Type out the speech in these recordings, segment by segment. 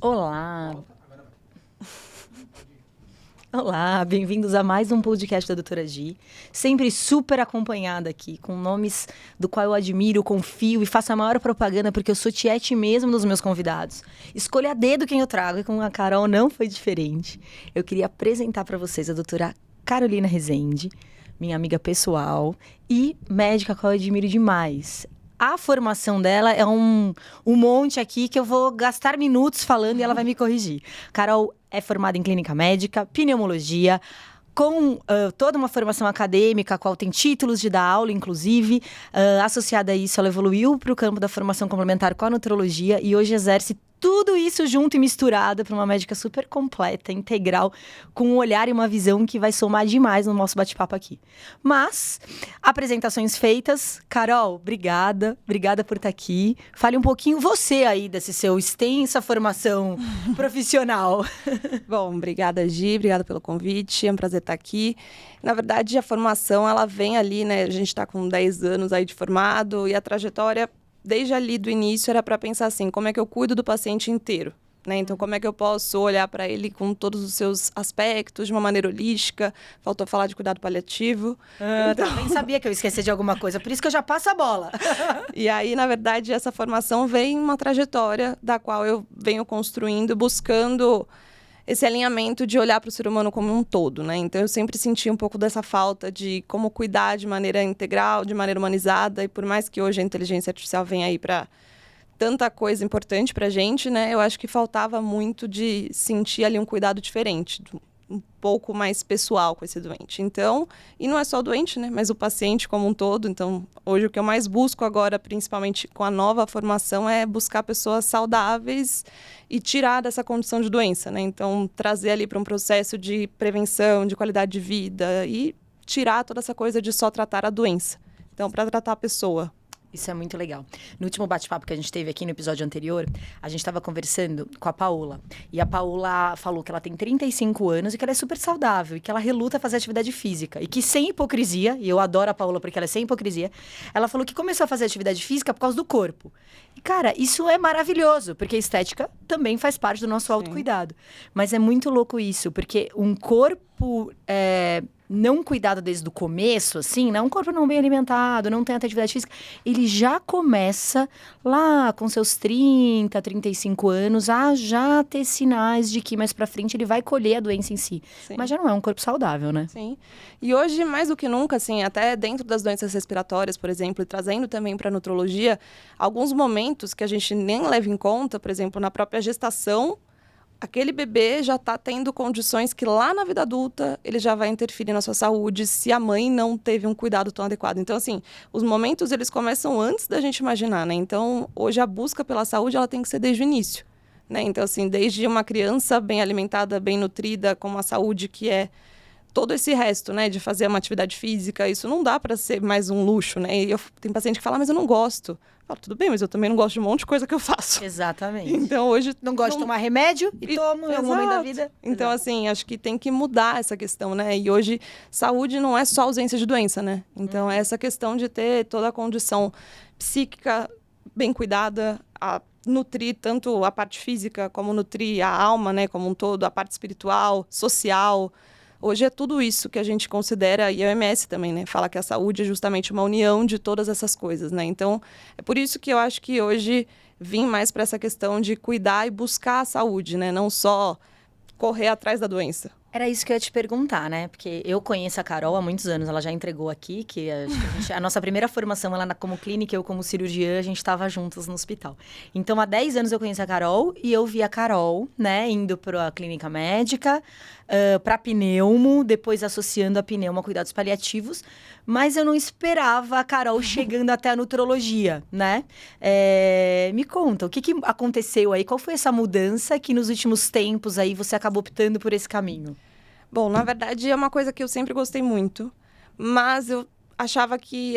Olá! Olá, bem-vindos a mais um podcast da Doutora Gi. Sempre super acompanhada aqui, com nomes do qual eu admiro, confio e faço a maior propaganda porque eu sou tiete mesmo dos meus convidados. Escolha a dedo quem eu trago e com a Carol não foi diferente. Eu queria apresentar para vocês a doutora Carolina Rezende, minha amiga pessoal e médica que eu admiro demais. A formação dela é um monte aqui que eu vou gastar minutos falando e ela vai me corrigir. Carol é formada em clínica médica, pneumologia, com toda uma formação acadêmica, a qual tem títulos de dar aula, inclusive. Associada a isso, ela evoluiu para o campo da formação complementar com a nutrologia e hoje exerce tudo isso junto e misturado para uma médica super completa, integral, com um olhar e uma visão que vai somar demais no nosso bate-papo aqui. Mas, apresentações feitas. Carol, obrigada por estar aqui. Fale um pouquinho você aí desse seu extensa formação profissional. Bom, obrigada, Gi, obrigada pelo convite, é um prazer estar aqui. Na verdade, a formação, ela vem ali, né, a gente está com 10 anos aí de formado e a trajetória, desde ali do início, era para pensar assim, como é que eu cuido do paciente inteiro? Né? Então, como é que eu posso olhar para ele com todos os seus aspectos, de uma maneira holística? Faltou falar de cuidado paliativo. Também sabia que eu esqueci de alguma coisa, por isso que eu já passo a bola. E aí, na verdade, essa formação vem uma trajetória da qual eu venho construindo, buscando esse alinhamento de olhar para o ser humano como um todo, né? Então, eu sempre senti um pouco dessa falta de como cuidar de maneira integral, de maneira humanizada. E por mais que hoje a inteligência artificial venha aí para tanta coisa importante para a gente, né? Eu acho que faltava muito de sentir ali um cuidado diferente, um pouco mais pessoal com esse doente. Então, e não é só o doente, né? Mas o paciente como um todo. Então, hoje o que eu mais busco agora, principalmente com a nova formação, é buscar pessoas saudáveis e tirar dessa condição de doença, né? Então, trazer ali para um processo de prevenção, de qualidade de vida e tirar toda essa coisa de só tratar a doença. Então, para tratar a pessoa. Isso é muito legal. No último bate-papo que a gente teve aqui no episódio anterior, a gente estava conversando com a Paola. E a Paola falou que ela tem 35 anos e que ela é super saudável. E que ela reluta a fazer atividade física. E que sem hipocrisia, e eu adoro a Paola porque ela é sem hipocrisia, ela falou que começou a fazer atividade física por causa do corpo. E, cara, isso é maravilhoso. Porque a estética também faz parte do nosso autocuidado. Mas é muito louco isso. Porque um corpo não cuidado desde o começo, assim, né? Um corpo não bem alimentado, não tem atividade física, ele já começa lá com seus 30, 35 anos a já ter sinais de que mais pra frente ele vai colher a doença em si. Sim. Mas já não é um corpo saudável, né? Sim. E hoje, mais do que nunca, assim, até dentro das doenças respiratórias, por exemplo, e trazendo também para a nutrologia, alguns momentos que a gente nem leva em conta, por exemplo, na própria gestação, aquele bebê já está tendo condições que lá na vida adulta ele já vai interferir na sua saúde se a mãe não teve um cuidado tão adequado. Então, assim, os momentos eles começam antes da gente imaginar, né? Então, hoje a busca pela saúde ela tem que ser desde o início, né? Então, assim, desde uma criança bem alimentada, bem nutrida, com uma saúde que é todo esse resto, né, de fazer uma atividade física, isso não dá para ser mais um luxo, né? E tem paciente que fala, mas eu não gosto. Eu falo, tudo bem, mas eu também não gosto de um monte de coisa que eu faço. Exatamente. Então, hoje... Não gosto de tomar remédio e tomo em algum momento da vida. Então, assim, acho que tem que mudar essa questão, né? E hoje, saúde não é só ausência de doença, né? Então, é essa questão de ter toda a condição psíquica bem cuidada, a nutrir tanto a parte física, como nutrir a alma, né? Como um todo, a parte espiritual, social. Hoje é tudo isso que a gente considera, e a OMS também, né? Fala que a saúde é justamente uma união de todas essas coisas, né? Então, é por isso que eu acho que hoje vim mais para essa questão de cuidar e buscar a saúde, né? Não só correr atrás da doença. Era isso que eu ia te perguntar, né? Porque eu conheço a Carol há muitos anos, ela já entregou aqui, que a nossa primeira formação, ela como clínica, eu como cirurgiã, a gente estava juntos no hospital. Então, há 10 anos eu conheço a Carol e eu vi a Carol, né, indo para a clínica médica, para pneumo, depois associando a pneumo a cuidados paliativos, mas eu não esperava a Carol chegando até a nutrologia, né? Me conta, o que aconteceu aí? Qual foi essa mudança que nos últimos tempos aí você acabou optando por esse caminho? Bom, na verdade é uma coisa que eu sempre gostei muito, mas eu achava que,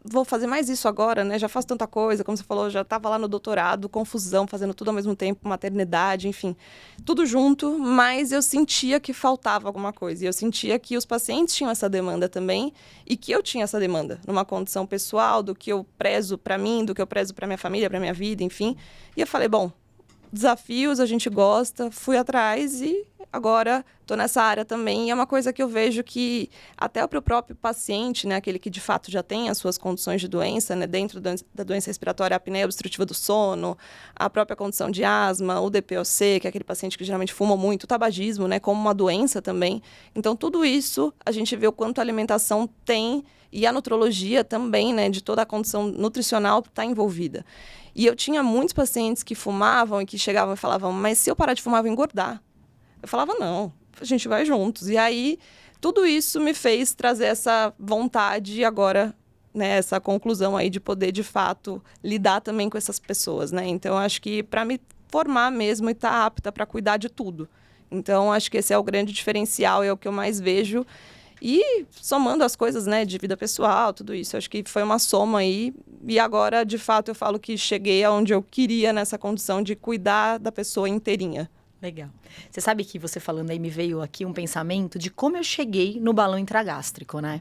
vou fazer mais isso agora, né? Já faço tanta coisa, como você falou, já estava lá no doutorado, confusão, fazendo tudo ao mesmo tempo, maternidade, enfim, tudo junto, mas eu sentia que faltava alguma coisa. E eu sentia que os pacientes tinham essa demanda também e que eu tinha essa demanda, numa condição pessoal, do que eu prezo para mim, do que eu prezo para minha família, para minha vida, enfim. E eu falei, bom, desafios, a gente gosta, fui atrás e agora estou nessa área também. E é uma coisa que eu vejo que até para o próprio paciente, né, aquele que de fato já tem as suas condições de doença, né, dentro da doença respiratória, a apneia obstrutiva do sono, a própria condição de asma, o DPOC, que é aquele paciente que geralmente fuma muito, o tabagismo, né, como uma doença também. Então, tudo isso a gente vê o quanto a alimentação tem e a nutrologia também, né, de toda a condição nutricional está envolvida. E eu tinha muitos pacientes que fumavam e que chegavam e falavam, mas se eu parar de fumar, eu vou engordar. Eu falava, não, a gente vai juntos. E aí, tudo isso me fez trazer essa vontade e agora, né, essa conclusão aí de poder, de fato, lidar também com essas pessoas, né? Então, acho que para me formar mesmo e estar apta para cuidar de tudo. Então, acho que esse é o grande diferencial, é o que eu mais vejo. E somando as coisas, né, de vida pessoal, tudo isso, acho que foi uma soma aí. E agora, de fato, eu falo que cheguei aonde eu queria nessa condição de cuidar da pessoa inteirinha. Legal. Você sabe que você falando aí me veio aqui um pensamento de como eu cheguei no balão intragástrico, né?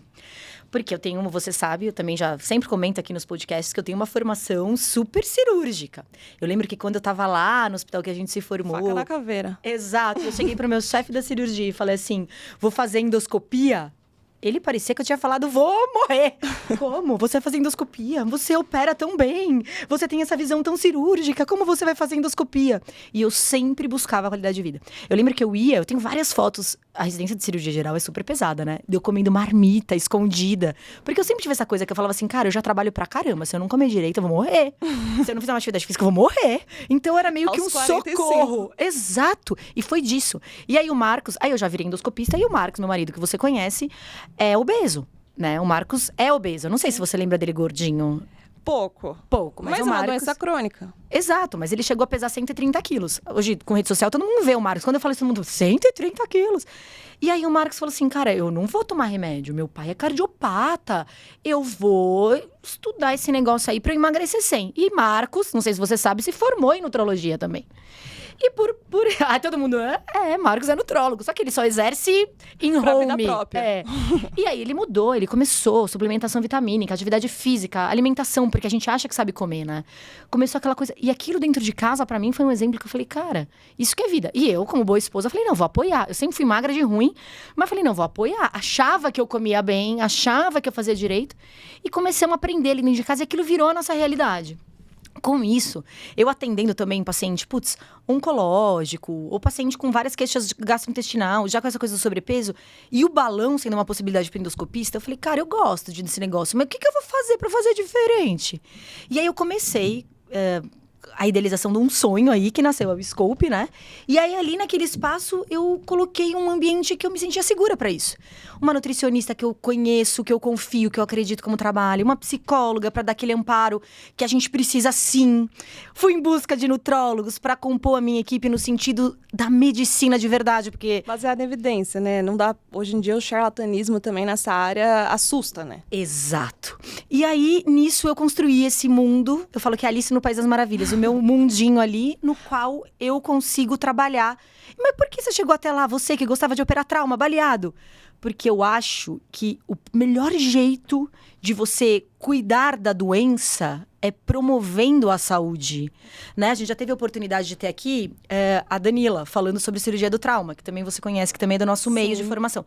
Porque eu tenho, você sabe, eu também já sempre comento aqui nos podcasts que eu tenho uma formação super cirúrgica. Eu lembro que quando eu tava lá no hospital que a gente se formou... Faca na caveira. Exato. Eu cheguei pro meu chefe da cirurgia e falei assim, vou fazer endoscopia? Ele parecia que eu tinha falado, vou morrer. Como? Você vai fazer endoscopia? Você opera tão bem. Você tem essa visão tão cirúrgica. Como você vai fazer endoscopia? E eu sempre buscava a qualidade de vida. Eu lembro que eu tenho várias fotos. A residência de cirurgia geral é super pesada, né? Eu comendo marmita, escondida. Porque eu sempre tive essa coisa que eu falava assim, cara, eu já trabalho pra caramba. Se eu não comer direito, eu vou morrer. Se eu não fizer uma atividade física, eu vou morrer. Então era meio que um 45. Socorro. Exato. E foi disso. E aí o Marcos, aí eu já virei endoscopista. E o Marcos, meu marido, que você conhece, é obeso, né? O Marcos é obeso. Eu não sei se você lembra dele gordinho. Pouco, mas é o uma Marcos... doença crônica. Exato, mas ele chegou a pesar 130 quilos. Hoje, com rede social, todo mundo vê o Marcos. Quando eu falo isso, todo mundo, 130 quilos. E aí o Marcos falou assim, cara, eu não vou tomar remédio. Meu pai é cardiopata. Eu vou estudar esse negócio aí pra eu emagrecer 100. E Marcos, não sei se você sabe, se formou em nutrologia também. E aí todo mundo, Marcos é nutrólogo. Só que ele só exerce em pra home. Vida própria. É. E aí ele mudou, ele começou suplementação vitamínica, atividade física, alimentação, porque a gente acha que sabe comer, né? Começou aquela coisa. E aquilo dentro de casa, pra mim, foi um exemplo que eu falei, cara, isso que é vida. E eu, como boa esposa, falei, não, vou apoiar. Eu sempre fui magra de ruim, mas falei, não, vou apoiar. Achava que eu comia bem, achava que eu fazia direito. E começamos a aprender ali dentro de casa e aquilo virou a nossa realidade. Com isso, eu atendendo também paciente, oncológico, ou paciente com várias queixas gastrointestinal, já com essa coisa do sobrepeso, e o balão sendo uma possibilidade para endoscopista, eu falei, cara, eu gosto desse negócio, mas o que eu vou fazer para fazer diferente? E aí eu comecei... a idealização de um sonho aí, que nasceu a Scope, né? E aí, ali naquele espaço, eu coloquei um ambiente que eu me sentia segura pra isso. Uma nutricionista que eu conheço, que eu confio, que eu acredito como trabalho. Uma psicóloga pra dar aquele amparo que a gente precisa sim. Fui em busca de nutrólogos pra compor a minha equipe no sentido da medicina de verdade, porque... Baseado em evidência, né? Não dá... Hoje em dia, o charlatanismo também nessa área assusta, né? Exato. E aí, nisso, eu construí esse mundo. Eu falo que é Alice no País das Maravilhas. O meu mundinho ali, no qual eu consigo trabalhar. Mas por que você chegou até lá? Você que gostava de operar trauma, baleado? Porque eu acho que o melhor jeito de você cuidar da doença é promovendo a saúde, né? A gente já teve a oportunidade de ter aqui a Danila falando sobre cirurgia do trauma, que também você conhece, que também é do nosso meio de formação.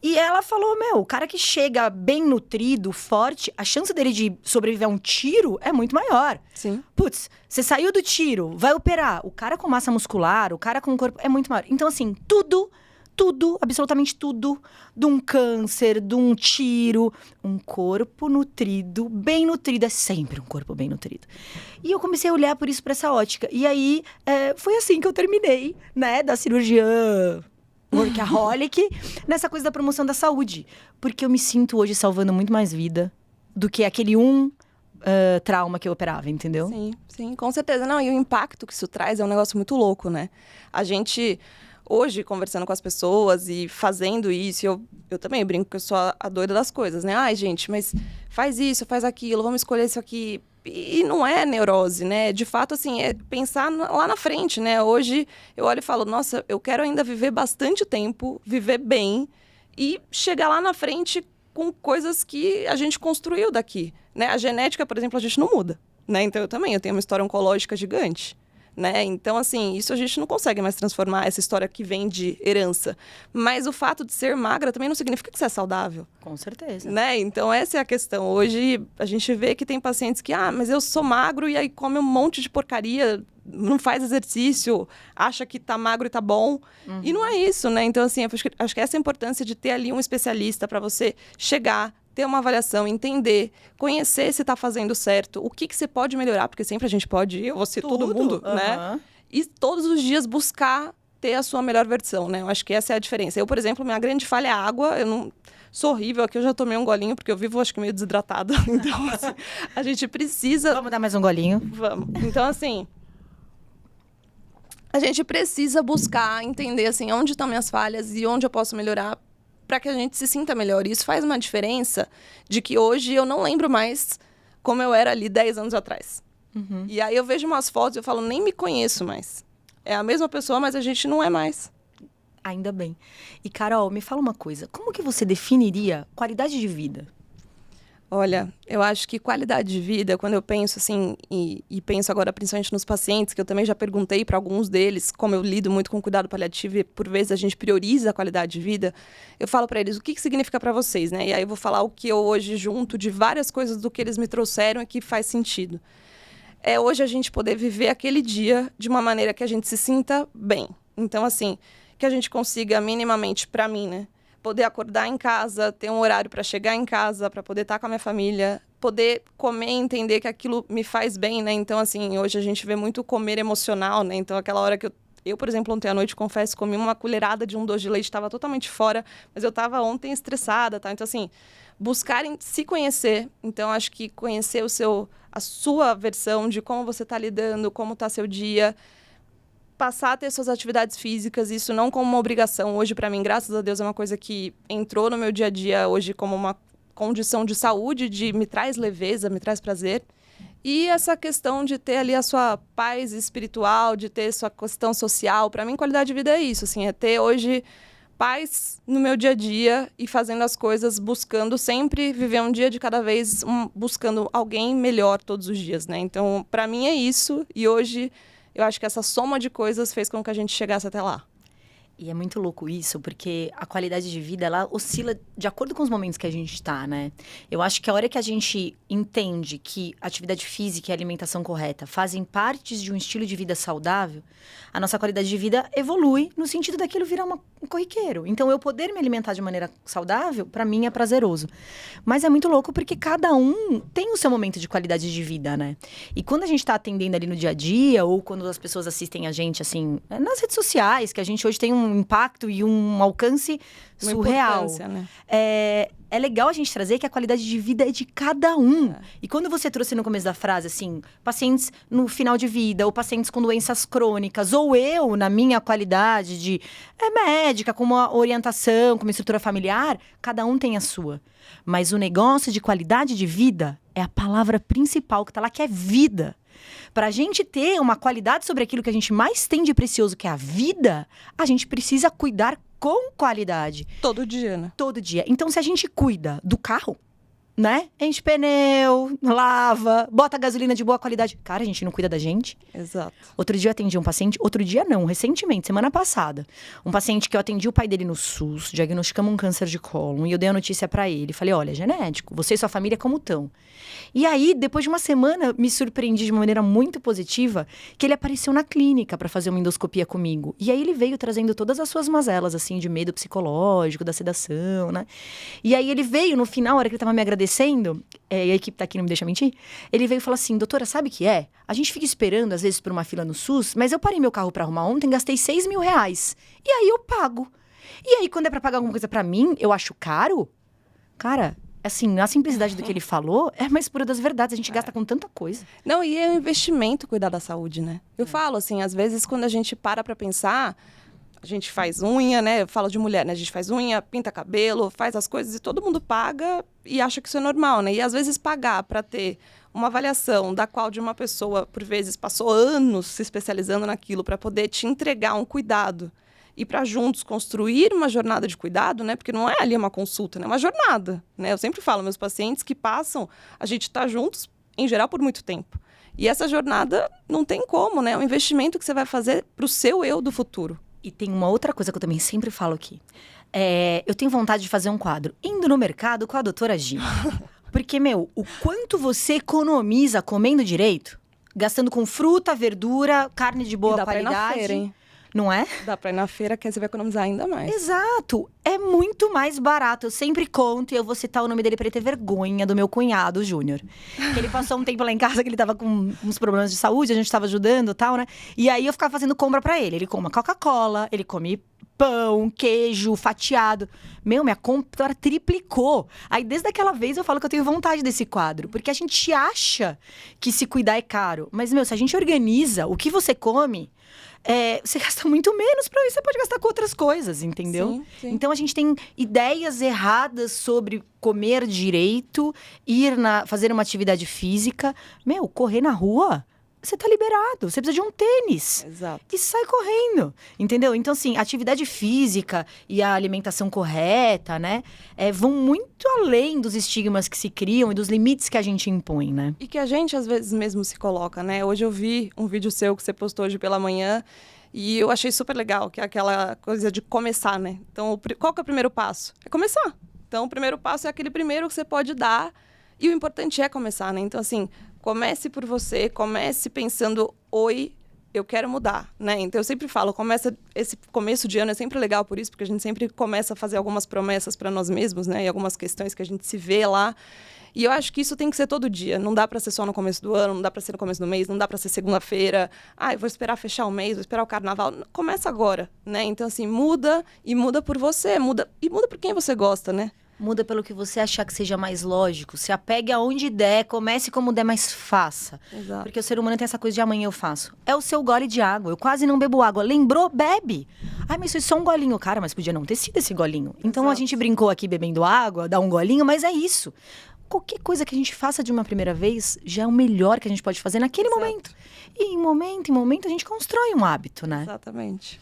E ela falou, o cara que chega bem nutrido, forte, a chance dele de sobreviver a um tiro é muito maior. Sim. Putz, você saiu do tiro, vai operar. O cara com massa muscular, o cara com corpo é muito maior. Então, assim, tudo, absolutamente tudo, de um câncer, de um tiro, um corpo nutrido, bem nutrido, é sempre um corpo bem nutrido. E eu comecei a olhar por isso, para essa ótica. E aí, foi assim que eu terminei, né, da cirurgia workaholic, nessa coisa da promoção da saúde. Porque eu me sinto hoje salvando muito mais vida do que aquele trauma que eu operava, entendeu? Sim, com certeza. Não, e o impacto que isso traz é um negócio muito louco, né? A gente... Hoje, conversando com as pessoas e fazendo isso, eu também brinco que eu sou a doida das coisas, né? Ai, gente, mas faz isso, faz aquilo, vamos escolher isso aqui. E não é neurose, né? De fato, assim, é pensar lá na frente, né? Hoje, eu olho e falo, nossa, eu quero ainda viver bastante tempo, viver bem e chegar lá na frente com coisas que a gente construiu daqui, né? A genética, por exemplo, a gente não muda, né? Então, eu tenho uma história oncológica gigante. né? Então, assim, isso a gente não consegue mais transformar, essa história que vem de herança. Mas o fato de ser magra também não significa que você é saudável. Com certeza. Né? Então, essa é a questão. Hoje, a gente vê que tem pacientes que, mas eu sou magro e aí come um monte de porcaria, não faz exercício, acha que tá magro e tá bom. E não é isso, né? Então, assim, acho que essa é a importância de ter ali um especialista para você chegar, ter uma avaliação, entender, conhecer se está fazendo certo, o que você pode melhorar, porque sempre a gente pode, eu vou ser todo mundo, né? E todos os dias buscar ter a sua melhor versão, né? Eu acho que essa é a diferença. Eu, por exemplo, minha grande falha é a água, eu não... Sou horrível, aqui eu já tomei um golinho, porque eu vivo, acho que, meio desidratada. Então, assim, a gente precisa... Vamos dar mais um golinho? Vamos. Então, assim... A gente precisa buscar, entender, assim, onde estão minhas falhas e onde eu posso melhorar para que a gente se sinta melhor. E isso faz uma diferença de que hoje eu não lembro mais como eu era ali 10 anos atrás. E aí eu vejo umas fotos e eu falo, nem me conheço mais. É a mesma pessoa, mas a gente não é mais. Ainda bem. E, Carol, me fala uma coisa. Como que você definiria qualidade de vida? Olha, eu acho que qualidade de vida, quando eu penso assim, e penso agora principalmente nos pacientes, que eu também já perguntei para alguns deles, como eu lido muito com cuidado paliativo e por vezes a gente prioriza a qualidade de vida, eu falo para eles o que significa para vocês, né? E aí eu vou falar o que eu hoje junto de várias coisas do que eles me trouxeram e que faz sentido. É hoje a gente poder viver aquele dia de uma maneira que a gente se sinta bem. Então, assim, que a gente consiga minimamente, para mim, né? Poder acordar em casa, ter um horário para chegar em casa, para poder estar com a minha família, poder comer e entender que aquilo me faz bem, né? Então, assim, hoje a gente vê muito comer emocional, né? Então, aquela hora que eu, por exemplo, ontem à noite, confesso, comi uma colherada de um doce de leite, estava totalmente fora, mas eu estava ontem estressada, tá? Então, assim, buscarem se conhecer. Então, acho que conhecer a sua versão de como você está lidando, como está seu dia, passar a ter suas atividades físicas, isso não como uma obrigação. Hoje, para mim, graças a Deus, é uma coisa que entrou no meu dia a dia hoje como uma condição de saúde, de me traz leveza, me traz prazer. E essa questão de ter ali a sua paz espiritual, de ter sua questão social. Para mim, qualidade de vida é isso, assim, é ter hoje paz no meu dia a dia e fazendo as coisas, buscando sempre viver um dia de cada vez, buscando alguém melhor todos os dias, né? Então, para mim é isso. E hoje eu acho que essa soma de coisas fez com que a gente chegasse até lá. E é muito louco isso, porque a qualidade de vida, ela oscila de acordo com os momentos que a gente está, né? Eu acho que a hora que a gente entende que atividade física e alimentação correta fazem parte de um estilo de vida saudável, a nossa qualidade de vida evolui no sentido daquilo virar um corriqueiro. Então, eu poder me alimentar de maneira saudável, para mim, é prazeroso. Mas é muito louco porque cada um tem o seu momento de qualidade de vida, né? E quando a gente está atendendo ali no dia a dia, ou quando as pessoas assistem a gente, assim, nas redes sociais, que a gente hoje tem um impacto e um alcance surreal. Né? É legal a gente trazer que a qualidade de vida é de cada um. E quando você trouxe no começo da frase, assim, pacientes no final de vida, ou pacientes com doenças crônicas, ou eu, na minha qualidade de médica, com uma orientação, com uma estrutura familiar, cada um tem a sua. Mas o negócio de qualidade de vida é a palavra principal que tá lá, que é vida. Para a gente ter uma qualidade sobre aquilo que a gente mais tem de precioso, que é a vida, a gente precisa cuidar com qualidade. Todo dia, né? Todo dia. Então, se a gente cuida do carro, né? Enche pneu, lava, bota gasolina de boa qualidade. Cara, a gente não cuida da gente. Exato. Outro dia eu atendi um paciente, outro dia não, recentemente, semana passada. Um paciente que eu atendi o pai dele no SUS, diagnosticamos um câncer de cólon, e eu dei a notícia pra ele. Falei, olha, genético, você e sua família como estão? E aí, depois de uma semana, me surpreendi de uma maneira muito positiva, que ele apareceu na clínica pra fazer uma endoscopia comigo. E aí ele veio trazendo todas as suas mazelas, assim, de medo psicológico, da sedação, né? E aí ele veio, no final, a hora que ele tava me agradecendo, e a equipe tá aqui, não me deixa mentir, ele veio e falou assim, doutora, sabe o que é? A gente fica esperando, às vezes, por uma fila no SUS, mas eu parei meu carro pra arrumar ontem, gastei R$6 mil. E aí eu pago. E aí, quando é pra pagar alguma coisa pra mim, eu acho caro? Cara, assim, a simplicidade do que ele falou é a mais pura das verdades. A gente gasta com tanta coisa. Não, e é um investimento cuidar da saúde, né? Eu falo, assim, às vezes, quando a gente para pra pensar, a gente faz unha, né? Eu falo de mulher, né? A gente faz unha, pinta cabelo, faz as coisas e todo mundo paga e acha que isso é normal, né? E às vezes pagar pra ter uma avaliação da qual de uma pessoa, por vezes, passou anos se especializando naquilo pra poder te entregar um cuidado e para juntos construir uma jornada de cuidado, né? Porque não é ali uma consulta, né? É uma jornada, né? Eu sempre falo, meus pacientes que passam, a gente tá juntos, em geral, por muito tempo. E essa jornada não tem como, né? É um investimento que você vai fazer pro seu eu do futuro. E tem uma outra coisa que eu também sempre falo aqui. Eu tenho vontade de fazer um quadro. Indo no mercado com a doutora Gi. Porque, o quanto você economiza comendo direito, gastando com fruta, verdura, carne de boa qualidade. Dá pra ir na feira, hein? Não é? Dá pra ir na feira, que aí você vai economizar ainda mais. Exato. É muito mais barato. Eu sempre conto, e eu vou citar o nome dele pra ele ter vergonha, do meu cunhado, o Júnior. Que ele passou um tempo lá em casa, que ele tava com uns problemas de saúde, a gente tava ajudando e tal, né? E aí eu ficava fazendo compra pra ele. Ele come Coca-Cola, ele come pão, queijo, fatiado. Minha compra triplicou. Aí, desde aquela vez, eu falo que eu tenho vontade desse quadro. Porque a gente acha que se cuidar é caro. Mas, se a gente organiza o que você come, você gasta muito menos pra isso. Você pode gastar com outras coisas, entendeu? Sim, sim. Então, a gente tem ideias erradas sobre comer direito, fazer uma atividade física. Correr na rua... Você tá liberado, você precisa de um tênis. Exato. E sai correndo, entendeu? Então, assim, a atividade física e a alimentação correta, né? Vão muito além dos estigmas que se criam e dos limites que a gente impõe, né? E que a gente, às vezes, mesmo se coloca, né? Hoje eu vi um vídeo seu que você postou hoje pela manhã e eu achei super legal, que é aquela coisa de começar, né? Então, qual que é o primeiro passo? É começar. Então, o primeiro passo é aquele primeiro que você pode dar e o importante é começar, né? Então, assim... Comece por você, comece pensando, oi, eu quero mudar, né? Então, eu sempre falo, esse começo de ano é sempre legal por isso, porque a gente sempre começa a fazer algumas promessas para nós mesmos, né? E algumas questões que a gente se vê lá. E eu acho que isso tem que ser todo dia. Não dá para ser só no começo do ano, não dá para ser no começo do mês, não dá para ser segunda-feira. Eu vou esperar fechar o mês, vou esperar o carnaval. Começa agora, né? Então, assim, muda e muda por você, muda por quem você gosta, né? Muda pelo que você achar que seja mais lógico. Se apegue aonde der, comece como der, mas faça. Exato. Porque o ser humano tem essa coisa de amanhã eu faço. É o seu gole de água. Eu quase não bebo água. Lembrou? Bebe. Mas foi só um golinho. Cara, mas podia não ter sido esse golinho. Então Exato. A gente brincou aqui bebendo água, dá um golinho, mas é isso. Qualquer coisa que a gente faça de uma primeira vez já é o melhor que a gente pode fazer naquele Exato. momento. E em momento a gente constrói um hábito, né? Exatamente.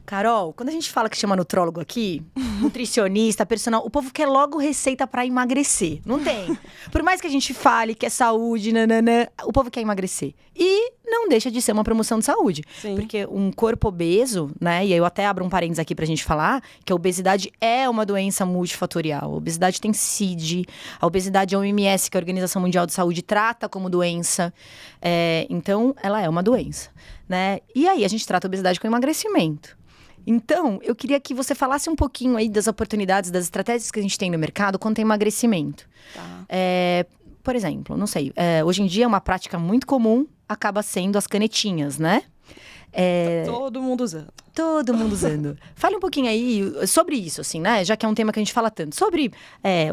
Carol, quando a gente fala que chama nutrólogo aqui, nutricionista, personal, o povo quer logo receita pra emagrecer. Não tem. Por mais que a gente fale que é saúde, nananã, o povo quer emagrecer. E não deixa de ser uma promoção de saúde. Sim. Porque um corpo obeso, né, e aí eu até abro um parênteses aqui pra gente falar, que a obesidade é uma doença multifatorial. A obesidade tem CID, a obesidade é a OMS, que é a Organização Mundial de Saúde, trata como doença. Então, ela é uma doença, né? E aí, a gente trata a obesidade com emagrecimento. Então, eu queria que você falasse um pouquinho aí das oportunidades, das estratégias que a gente tem no mercado quanto a emagrecimento. Tá. Por exemplo, não sei, hoje em dia uma prática muito comum acaba sendo as canetinhas, né? Todo mundo usando. Todo mundo usando. Fale um pouquinho aí sobre isso, assim, né? Já que é um tema que a gente fala tanto. Sobre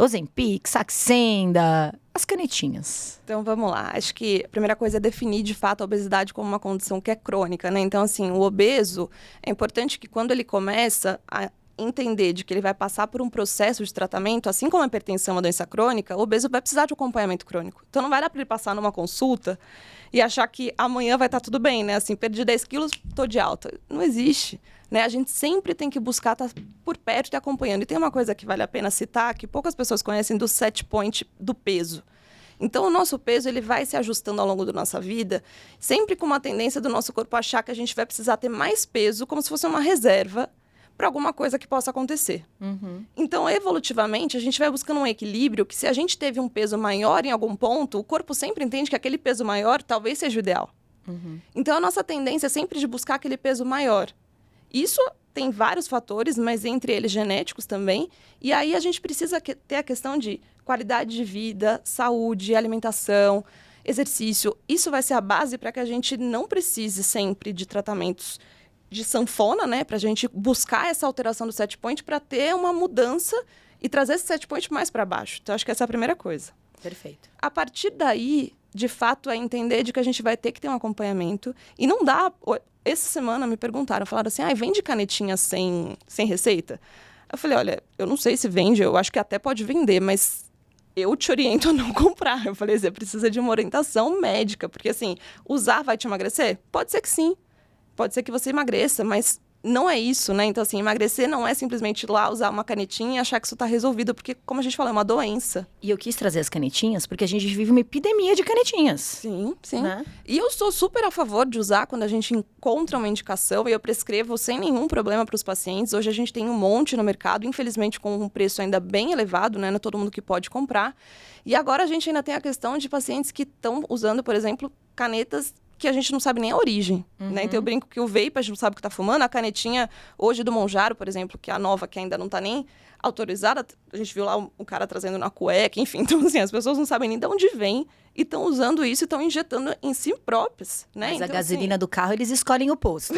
Ozempic, Saxenda, as canetinhas. Então, vamos lá. Acho que a primeira coisa é definir, de fato, a obesidade como uma condição que é crônica, né? Então, assim, o obeso, é importante que quando ele começa a entender de que ele vai passar por um processo de tratamento, assim como a hipertensão é uma doença crônica, o obeso vai precisar de um acompanhamento crônico. Então, não vai dar para ele passar numa consulta e achar que amanhã vai estar tudo bem, né? Assim, perdi 10 quilos, tô de alta. Não existe, né? A gente sempre tem que buscar estar por perto e acompanhando. E tem uma coisa que vale a pena citar, que poucas pessoas conhecem, do set point do peso. Então, o nosso peso ele vai se ajustando ao longo da nossa vida, sempre com uma tendência do nosso corpo achar que a gente vai precisar ter mais peso, como se fosse uma reserva para alguma coisa que possa acontecer. Uhum. Então, evolutivamente, a gente vai buscando um equilíbrio que, se a gente teve um peso maior em algum ponto, o corpo sempre entende que aquele peso maior talvez seja o ideal. Uhum. Então, a nossa tendência é sempre de buscar aquele peso maior. Isso tem vários fatores, mas entre eles genéticos também. E aí a gente precisa ter a questão de qualidade de vida, saúde, alimentação, exercício. Isso vai ser a base para que a gente não precise sempre de tratamentos de sanfona, né? Para a gente buscar essa alteração do set point para ter uma mudança e trazer esse set point mais para baixo. Então, acho que essa é a primeira coisa. Perfeito. A partir daí, de fato, é entender de que a gente vai ter que ter um acompanhamento. E não dá... Essa semana me perguntaram, falaram assim, vende canetinha sem receita? Eu falei, olha, eu não sei se vende, eu acho que até pode vender, mas eu te oriento a não comprar. Eu falei, você precisa de uma orientação médica, porque assim, usar vai te emagrecer? Pode ser que sim. Pode ser que você emagreça, mas não é isso, né? Então, assim, emagrecer não é simplesmente ir lá usar uma canetinha e achar que isso tá resolvido, porque, como a gente falou, é uma doença. E eu quis trazer as canetinhas porque a gente vive uma epidemia de canetinhas. Sim, sim. Né? E eu sou super a favor de usar quando a gente encontra uma indicação, e eu prescrevo sem nenhum problema para os pacientes. Hoje a gente tem um monte no mercado, infelizmente com um preço ainda bem elevado, né? Não é todo mundo que pode comprar. E agora a gente ainda tem a questão de pacientes que estão usando, por exemplo, canetas que a gente não sabe nem a origem, né? Então eu brinco que o vape a gente não sabe o que tá fumando, a canetinha hoje do Monjaro, por exemplo, que é a nova, que ainda não tá nem autorizada, a gente viu lá um cara trazendo na cueca, enfim. Então, assim, as pessoas não sabem nem de onde vem e estão usando isso e estão injetando em si próprias, né? Mas então, a gasolina do carro, eles escolhem o posto.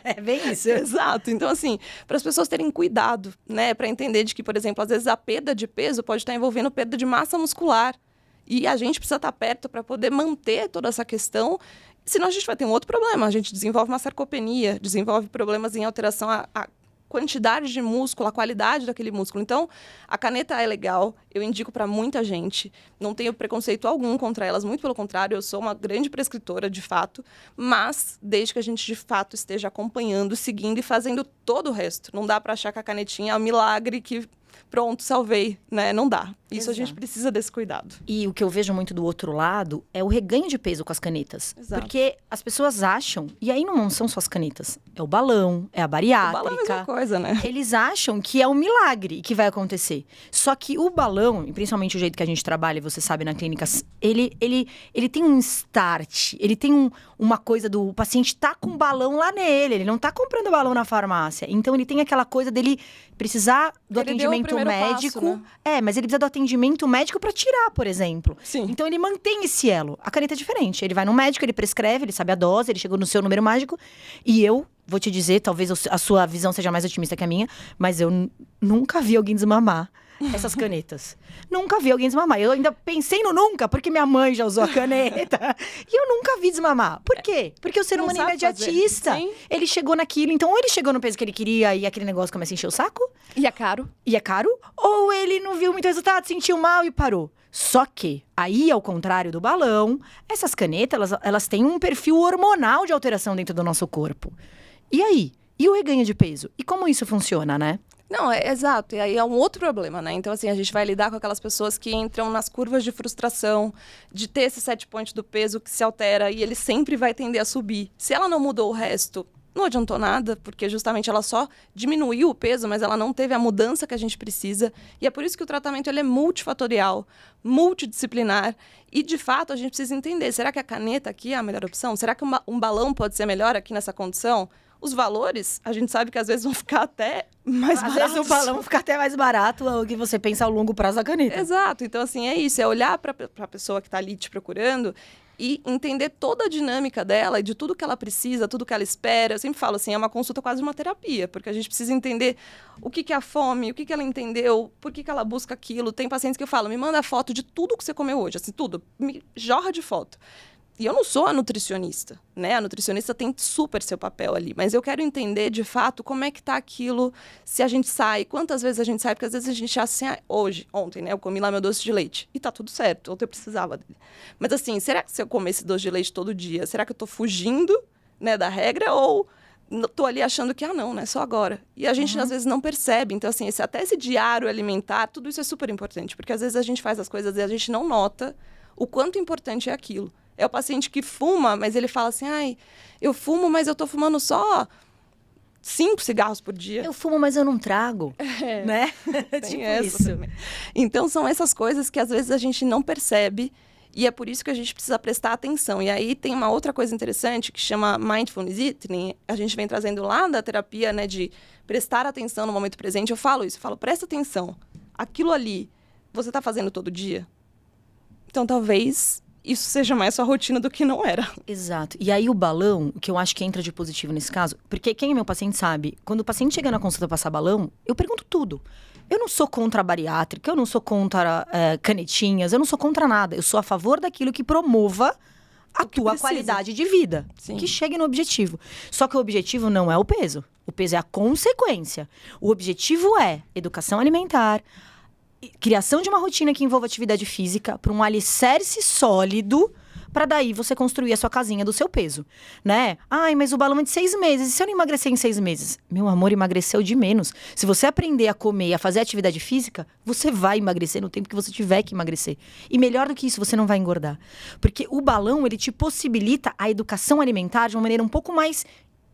É bem isso. Exato. Então, assim, para as pessoas terem cuidado, né? Para entender de que, por exemplo, às vezes a perda de peso pode estar envolvendo perda de massa muscular. E a gente precisa estar perto para poder manter toda essa questão. Senão a gente vai ter um outro problema. A gente desenvolve uma sarcopenia, desenvolve problemas em alteração a quantidade de músculo, a qualidade daquele músculo. Então, a caneta é legal, eu indico para muita gente, não tenho preconceito algum contra elas, muito pelo contrário, eu sou uma grande prescritora, de fato, mas desde que a gente, de fato, esteja acompanhando, seguindo e fazendo todo o resto. Não dá para achar que a canetinha é um milagre que, pronto, salvei, né? Não dá. Isso. Exato. A gente precisa desse cuidado. E o que eu vejo muito do outro lado é o reganho de peso com as canetas. Exato. Porque as pessoas acham, e aí não são só as canetas, é o balão, é a bariátrica. O balão é a mesma coisa, né? Eles acham que é um milagre que vai acontecer. Só que o balão, e principalmente o jeito que a gente trabalha, você sabe, na clínica, ele tem um start, ele tem uma coisa do... O paciente tá com o balão lá nele, ele não tá comprando o balão na farmácia. Então, ele tem aquela coisa dele precisar do atendimento médico. Passo, né? Mas ele precisa do atendimento médico para tirar, por exemplo. Sim. Então, ele mantém esse elo. A caneta é diferente. Ele vai no médico, ele prescreve, ele sabe a dose, ele chegou no seu número mágico. E eu vou te dizer, talvez a sua visão seja mais otimista que a minha, mas eu nunca vi alguém desmamar essas canetas. Nunca vi alguém desmamar. Eu ainda pensei no nunca, porque minha mãe já usou a caneta. E eu nunca vi desmamar. Por quê? Porque o ser humano é imediatista. Ele chegou naquilo, então ou ele chegou no peso que ele queria e aquele negócio começa a encher o saco. E é caro. E é caro. Ou ele não viu muito resultado, sentiu mal e parou. Só que, aí, ao contrário do balão, essas canetas, elas têm um perfil hormonal de alteração dentro do nosso corpo. E aí? E o reganho de peso? E como isso funciona, né? Não, exato. E aí é um outro problema, né? Então, assim, a gente vai lidar com aquelas pessoas que entram nas curvas de frustração, de ter esse set point do peso que se altera e ele sempre vai tender a subir. Se ela não mudou o resto, não adiantou nada, porque justamente ela só diminuiu o peso, mas ela não teve a mudança que a gente precisa. E é por isso que o tratamento ele é multifatorial, multidisciplinar. E, de fato, a gente precisa entender, será que a caneta aqui é a melhor opção? Será que um balão pode ser melhor aqui nessa condição? Os valores, a gente sabe que às vezes vão ficar até mais baratos. Às vezes o balão fica até mais barato do que você pensa ao longo prazo da caneta. Exato. Então, assim, é isso. É olhar para a pessoa que está ali te procurando e entender toda a dinâmica dela e de tudo que ela precisa, tudo que ela espera. Eu sempre falo assim, é uma consulta quase uma terapia, porque a gente precisa entender o que é a fome, o que ela entendeu, por que ela busca aquilo. Tem pacientes que eu falo, me manda foto de tudo que você comeu hoje, assim, tudo. Me jorra de foto. E eu não sou a nutricionista, né? A nutricionista tem super seu papel ali. Mas eu quero entender, de fato, como é que tá aquilo, se a gente sai, quantas vezes a gente sai, porque às vezes a gente acha assim, ontem, né? Eu comi lá meu doce de leite. E tá tudo certo, ontem eu precisava dele. Mas assim, será que se eu comer esse doce de leite todo dia, será que eu tô fugindo, né, da regra? Ou tô ali achando que, não, né? Só agora. E a gente, às vezes, não percebe. Então, assim, até esse diário alimentar, tudo isso é super importante. Porque às vezes a gente faz as coisas e a gente não nota o quanto importante é aquilo. É o paciente que fuma, mas ele fala assim, eu fumo, mas eu tô fumando só 5 cigarros por dia. Eu fumo, mas eu não trago, né? Tipo isso. Também. Então, são essas coisas que às vezes a gente não percebe e é por isso que a gente precisa prestar atenção. E aí tem uma outra coisa interessante que chama Mindfulness Eating. A gente vem trazendo lá da terapia, né, de prestar atenção no momento presente. Eu falo, presta atenção. Aquilo ali, você tá fazendo todo dia? Então, talvez isso seja mais sua rotina do que não era. Exato. E aí o balão, que eu acho que entra de positivo nesse caso, porque quem é meu paciente sabe, quando o paciente chega na consulta passar balão, eu pergunto tudo. Eu não sou contra a bariátrica, eu não sou contra canetinhas, eu não sou contra nada. Eu sou a favor daquilo que promova a tua qualidade de vida. Sim. Que chegue no objetivo. Só que o objetivo não é o peso. O peso é a consequência. O objetivo é educação alimentar, criação de uma rotina que envolva atividade física para um alicerce sólido pra daí você construir a sua casinha do seu peso, né? Ai, mas o balão é de 6 meses, e se eu não emagrecer em 6 meses? Meu amor, emagreceu de menos. Se você aprender a comer e a fazer atividade física, você vai emagrecer no tempo que você tiver que emagrecer. E melhor do que isso, você não vai engordar. Porque o balão, ele te possibilita a educação alimentar de uma maneira um pouco mais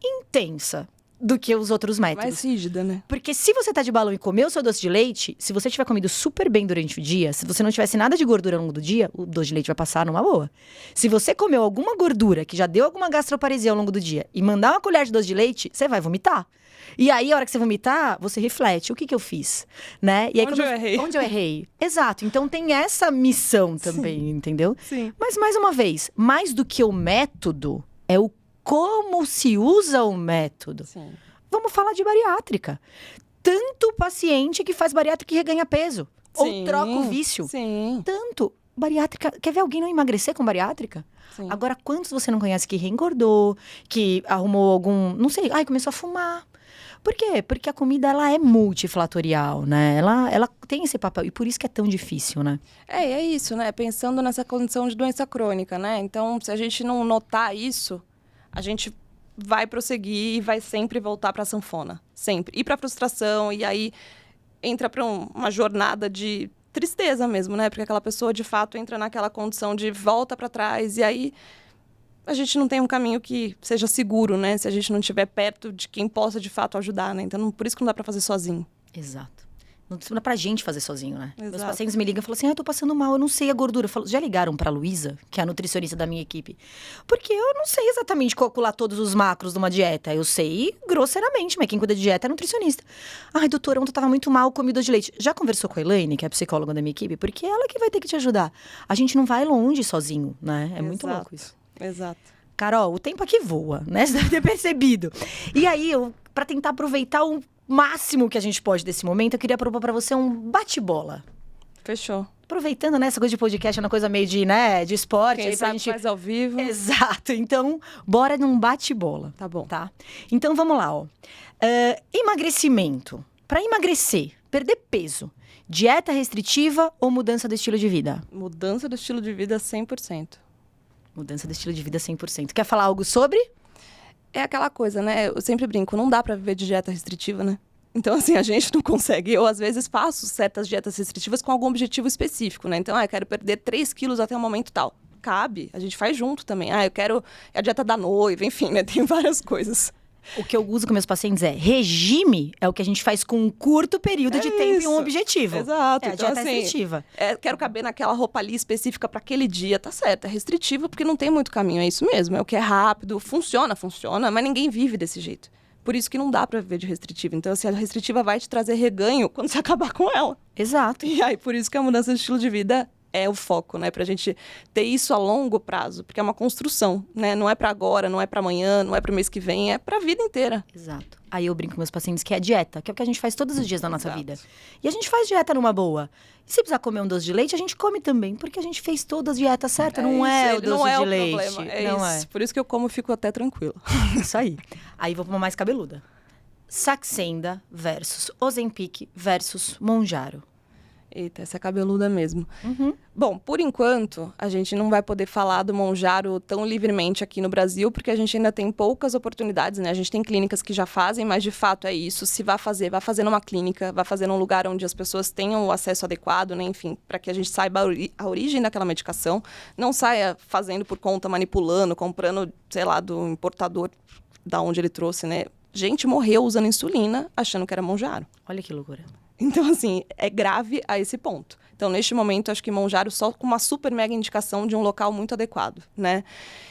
intensa do que os outros métodos. Mais rígida, né? Porque se você tá de balão e comeu o seu doce de leite, se você tiver comido super bem durante o dia, se você não tivesse nada de gordura ao longo do dia, o doce de leite vai passar numa boa. Se você comeu alguma gordura que já deu alguma gastroparesia ao longo do dia e mandar uma colher de doce de leite, você vai vomitar. E aí, a hora que você vomitar, você reflete. O que eu fiz? Né? E aí, Onde eu errei? Onde eu errei? Exato. Então, tem essa missão também, entendeu? Sim. Mas, mais uma vez, mais do que o método, é o como se usa o método. Sim. Vamos falar de bariátrica. Tanto paciente que faz bariátrica e reganha peso. Sim. Ou troca o vício. Sim. Tanto. Bariátrica. Quer ver alguém não emagrecer com bariátrica? Sim. Agora, quantos você não conhece que reengordou, que arrumou algum... Não sei, começou a fumar. Por quê? Porque a comida, ela é multiflatorial, né? Ela tem esse papel. E por isso que é tão difícil, né? É isso, né? Pensando nessa condição de doença crônica, né? Então, se a gente não notar isso, a gente vai prosseguir e vai sempre voltar para a sanfona. Sempre. E para a frustração, e aí entra para uma jornada de tristeza mesmo, né? Porque aquela pessoa, de fato, entra naquela condição de volta para trás, e aí a gente não tem um caminho que seja seguro, né? Se a gente não estiver perto de quem possa, de fato, ajudar, né? Então, por isso que não dá para fazer sozinho. Exato. Não dá pra gente fazer sozinho, né? Exato. Meus pacientes me ligam e falam assim, eu tô passando mal, eu não sei a gordura. Eu falo, já ligaram pra Luísa, que é a nutricionista da minha equipe? Porque eu não sei exatamente calcular todos os macros de uma dieta. Eu sei grosseiramente, mas quem cuida de dieta é nutricionista. Ai, doutora, ontem eu tava muito mal, comi doce de leite. Já conversou com a Elaine, que é a psicóloga da minha equipe? Porque é ela que vai ter que te ajudar. A gente não vai longe sozinho, né? É muito louco isso. Exato. Carol, o tempo aqui voa, né? Você deve ter percebido. E aí, pra tentar aproveitar o máximo que a gente pode desse momento, eu queria propor pra você um bate-bola. Fechou. Aproveitando, né, essa coisa de podcast, é uma coisa meio de, né, de esporte. Quem aí pra sabe faz ao vivo. Exato. Então, bora num bate-bola. Tá bom. Tá? Então, vamos lá, ó. Emagrecimento. Pra emagrecer, perder peso, dieta restritiva ou mudança do estilo de vida? Mudança do estilo de vida 100%. Mudança do estilo de vida 100%. Quer falar algo sobre? É aquela coisa, né? Eu sempre brinco, não dá pra viver de dieta restritiva, né? Então, assim, a gente não consegue. Eu, às vezes, faço certas dietas restritivas com algum objetivo específico, né? Então, eu quero perder 3 quilos até um momento tal. Cabe, a gente faz junto também. Eu quero a dieta da noiva, enfim, né? Tem várias coisas. O que eu uso com meus pacientes é regime é o que a gente faz com um curto período de tempo e um objetivo. Exato. É a então, dieta assim, restritiva. Quero caber naquela roupa ali específica para aquele dia, tá certo. É restritivo porque não tem muito caminho, é isso mesmo. É o que é rápido, funciona, mas ninguém vive desse jeito. Por isso que não dá para viver de restritiva. Então, assim, a restritiva vai te trazer reganho quando você acabar com ela. Exato. E aí, por isso que a mudança de estilo de vida é o foco, né? Pra gente ter isso a longo prazo, porque é uma construção, né? Não é pra agora, não é pra amanhã, não é pro mês que vem, é pra vida inteira. Exato. Aí eu brinco com meus pacientes que é dieta, que é o que a gente faz todos os dias da nossa Exato. vida. E a gente faz dieta numa boa. E se precisar comer um doce de leite, a gente come também, porque a gente fez todas as dietas certas, não é o doce de leite. Problema. Não isso. Por isso que eu como e fico até tranquila. Isso aí. Aí vou pra uma mais cabeluda. Saxenda versus Ozempic versus Mounjaro. Eita, essa é cabeluda mesmo. Uhum. Bom, por enquanto, a gente não vai poder falar do Mounjaro tão livremente aqui no Brasil, porque a gente ainda tem poucas oportunidades, né? A gente tem clínicas que já fazem, mas de fato é isso. Se vai fazer numa clínica, vai fazer num lugar onde as pessoas tenham o acesso adequado, né? Enfim, para que a gente saiba a origem daquela medicação. Não saia fazendo por conta, manipulando, comprando, sei lá, do importador da onde ele trouxe, né? Gente morreu usando insulina, achando que era Mounjaro. Olha que loucura. Então, assim, é grave a esse ponto. Então, neste momento, acho que Mounjaro só com uma super mega indicação de um local muito adequado, né?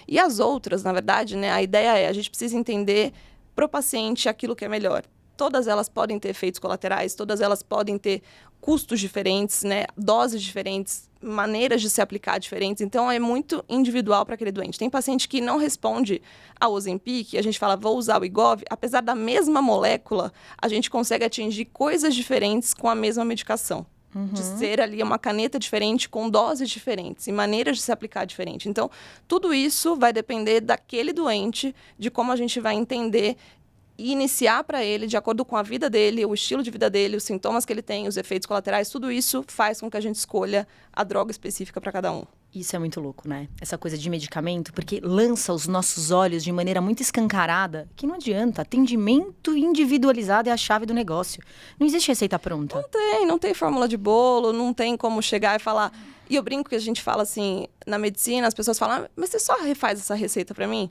E as outras, na verdade, né? A ideia é, a gente precisa entender pro paciente aquilo que é melhor. Todas elas podem ter efeitos colaterais, todas elas podem ter custos diferentes, né? Doses diferentes, maneiras de se aplicar diferentes. Então, é muito individual para aquele doente. Tem paciente que não responde ao Ozempic, a gente fala, vou usar o Wegovy. Apesar da mesma molécula, a gente consegue atingir coisas diferentes com a mesma medicação. De ser ali uma caneta diferente, com doses diferentes e maneiras de se aplicar diferente. Então, tudo isso vai depender daquele doente, de como a gente vai entender e iniciar para ele, de acordo com a vida dele, o estilo de vida dele, os sintomas que ele tem, os efeitos colaterais, tudo isso faz com que a gente escolha a droga específica para cada um. Isso é muito louco, né? Essa coisa de medicamento, porque lança os nossos olhos de maneira muito escancarada, que não adianta. Atendimento individualizado é a chave do negócio. Não existe receita pronta. Não tem fórmula de bolo, não tem como chegar e falar... E eu brinco que a gente fala assim, na medicina, as pessoas falam, mas você só refaz essa receita pra mim?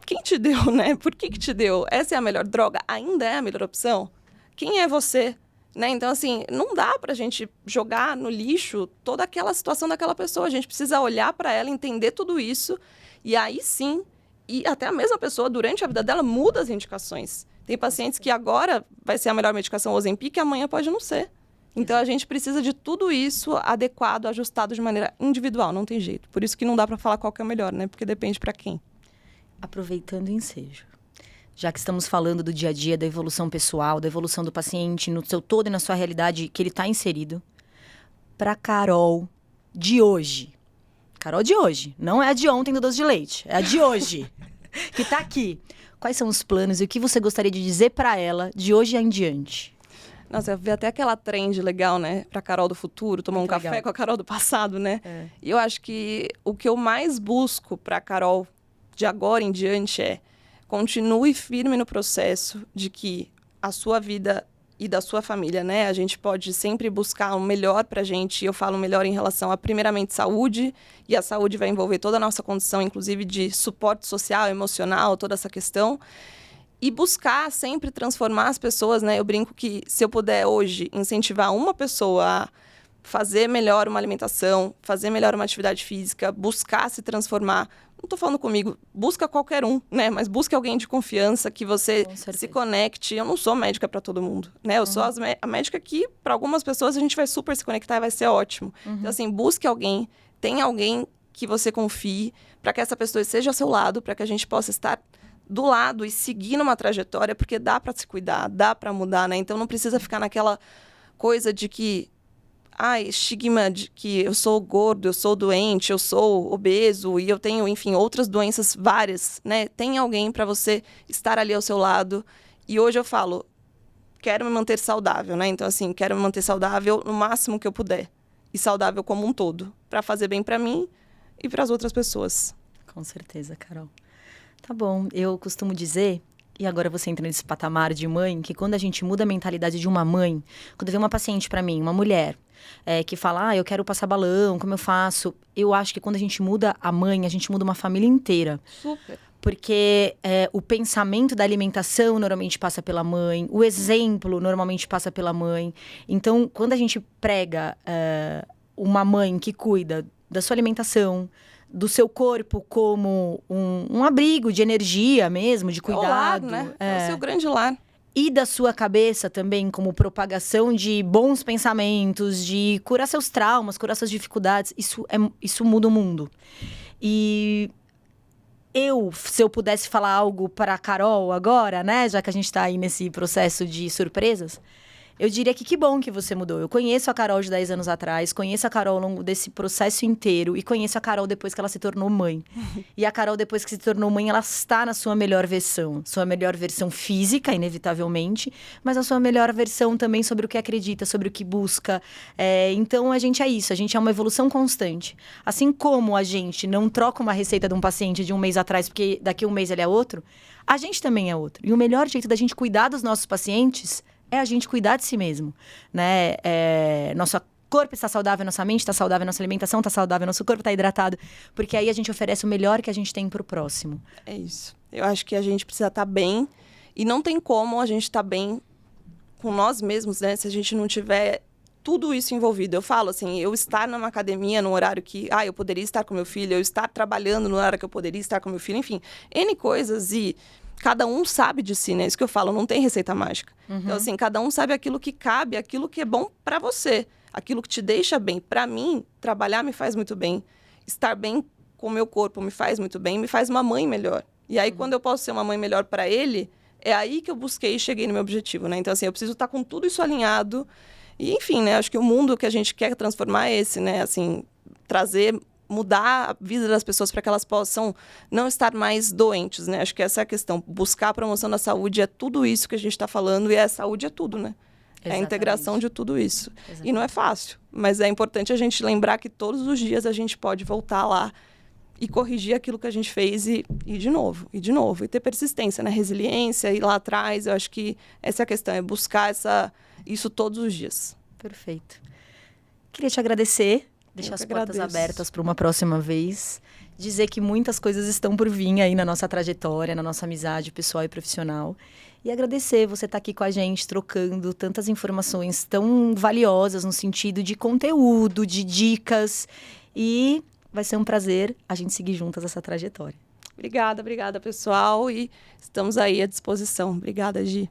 Quem te deu, né? Por que te deu? Essa é a melhor droga? Ainda é a melhor opção? Quem é você? Né? Então, assim, não dá pra gente jogar no lixo toda aquela situação daquela pessoa. A gente precisa olhar pra ela, entender tudo isso. E aí, sim, e até a mesma pessoa, durante a vida dela, muda as indicações. Tem pacientes que agora vai ser a melhor medicação, o Ozempic, e amanhã pode não ser. Então, a gente precisa de tudo isso adequado, ajustado de maneira individual. Não tem jeito. Por isso que não dá pra falar qual que é o melhor, né? Porque depende pra quem. Aproveitando o ensejo. Já que estamos falando do dia a dia, da evolução pessoal, da evolução do paciente, no seu todo e na sua realidade que ele está inserido, para Carol de hoje. Carol de hoje, não é a de ontem do doce de leite, é a de hoje, que está aqui. Quais são os planos e o que você gostaria de dizer para ela de hoje em diante? Nossa, eu vi até aquela trend legal, né? Pra Carol do futuro, tomar um café com a Carol do passado, né? E eu acho que o que eu mais busco pra Carol de agora em diante é continue firme no processo de que a sua vida e da sua família, né? A gente pode sempre buscar o melhor pra gente. Eu falo melhor em relação a, primeiramente, saúde. E a saúde vai envolver toda a nossa condição, inclusive de suporte social, emocional, toda essa questão. E buscar sempre transformar as pessoas, né? Eu brinco que se eu puder hoje incentivar uma pessoa a fazer melhor uma alimentação, fazer melhor uma atividade física, buscar se transformar. Não estou falando comigo, busca qualquer um, né? Mas busca alguém de confiança, que você se conecte. Eu não sou médica para todo mundo, né? Eu sou a médica que, para algumas pessoas, a gente vai super se conectar e vai ser ótimo. Então, assim, busque alguém, tenha alguém que você confie, para que essa pessoa esteja ao seu lado, para que a gente possa estar do lado e seguir numa trajetória, porque dá para se cuidar, dá para mudar, né? Então, não precisa ficar naquela coisa de que estigma de que eu sou gordo, eu sou doente, eu sou obeso e eu tenho, enfim, outras doenças várias, né? Tem alguém para você estar ali ao seu lado. E hoje eu falo, quero me manter saudável, né? Então, assim, quero me manter saudável no máximo que eu puder. E saudável como um todo, para fazer bem para mim e para as outras pessoas. Com certeza, Carol. Tá bom, eu costumo dizer... E agora você entra nesse patamar de mãe, que quando a gente muda a mentalidade de uma mãe, quando vem uma paciente pra mim, uma mulher, que fala, eu quero passar balão, como eu faço? Eu acho que quando a gente muda a mãe, a gente muda uma família inteira. Super. Porque o pensamento da alimentação normalmente passa pela mãe, o exemplo normalmente passa pela mãe. Então, quando a gente prega uma mãe que cuida da sua alimentação, do seu corpo como um abrigo de energia mesmo, de cuidado. É o lar, né? É o seu grande lar. E da sua cabeça também como propagação de bons pensamentos, de curar seus traumas, curar suas dificuldades. Isso muda o mundo. E se eu pudesse falar algo para a Carol agora, né? Já que a gente está aí nesse processo de surpresas... Eu diria que bom que você mudou. Eu conheço a Carol de 10 anos atrás, conheço a Carol ao longo desse processo inteiro e conheço a Carol depois que ela se tornou mãe. E a Carol, depois que se tornou mãe, ela está na sua melhor versão. Sua melhor versão física, inevitavelmente, mas a sua melhor versão também sobre o que acredita, sobre o que busca. Então, a gente é isso. A gente é uma evolução constante. Assim como a gente não troca uma receita de um paciente de um mês atrás, porque daqui a um mês ele é outro, a gente também é outro. E o melhor jeito da gente cuidar dos nossos pacientes... é a gente cuidar de si mesmo, né? Nosso corpo está saudável, nossa mente está saudável, nossa alimentação está saudável, nosso corpo está hidratado. Porque aí a gente oferece o melhor que a gente tem pro próximo. É isso. Eu acho que a gente precisa estar bem. E não tem como a gente estar bem com nós mesmos, né? Se a gente não tiver tudo isso envolvido. Eu falo assim, eu estar numa academia no horário que... eu poderia estar com meu filho. Eu estar trabalhando no horário que eu poderia estar com meu filho. Enfim, N coisas e... cada um sabe de si, né? Isso que eu falo, não tem receita mágica. Então, assim, cada um sabe aquilo que cabe, aquilo que é bom pra você. Aquilo que te deixa bem. Pra mim, trabalhar me faz muito bem. Estar bem com o meu corpo me faz muito bem, me faz uma mãe melhor. E aí, quando eu posso ser uma mãe melhor pra ele, é aí que eu busquei e cheguei no meu objetivo, né? Então, assim, eu preciso estar com tudo isso alinhado. E, enfim, né? Acho que o mundo que a gente quer transformar é esse, né? Assim, mudar a vida das pessoas para que elas possam não estar mais doentes, né? Acho que essa é a questão. Buscar a promoção da saúde é tudo isso que a gente está falando e a saúde é tudo, né? É a integração de tudo isso. Exatamente. E não é fácil, mas é importante a gente lembrar que todos os dias a gente pode voltar lá e corrigir aquilo que a gente fez e de novo, e de novo. E ter persistência, né? Resiliência, ir lá atrás. Eu acho que essa é a questão, é buscar isso todos os dias. Perfeito. Queria te agradecer, deixar as portas abertas para uma próxima vez. Dizer que muitas coisas estão por vir aí na nossa trajetória, na nossa amizade pessoal e profissional. E agradecer você estar aqui com a gente, trocando tantas informações tão valiosas no sentido de conteúdo, de dicas. E vai ser um prazer a gente seguir juntas essa trajetória. Obrigada, pessoal. E estamos aí à disposição. Obrigada, Gi.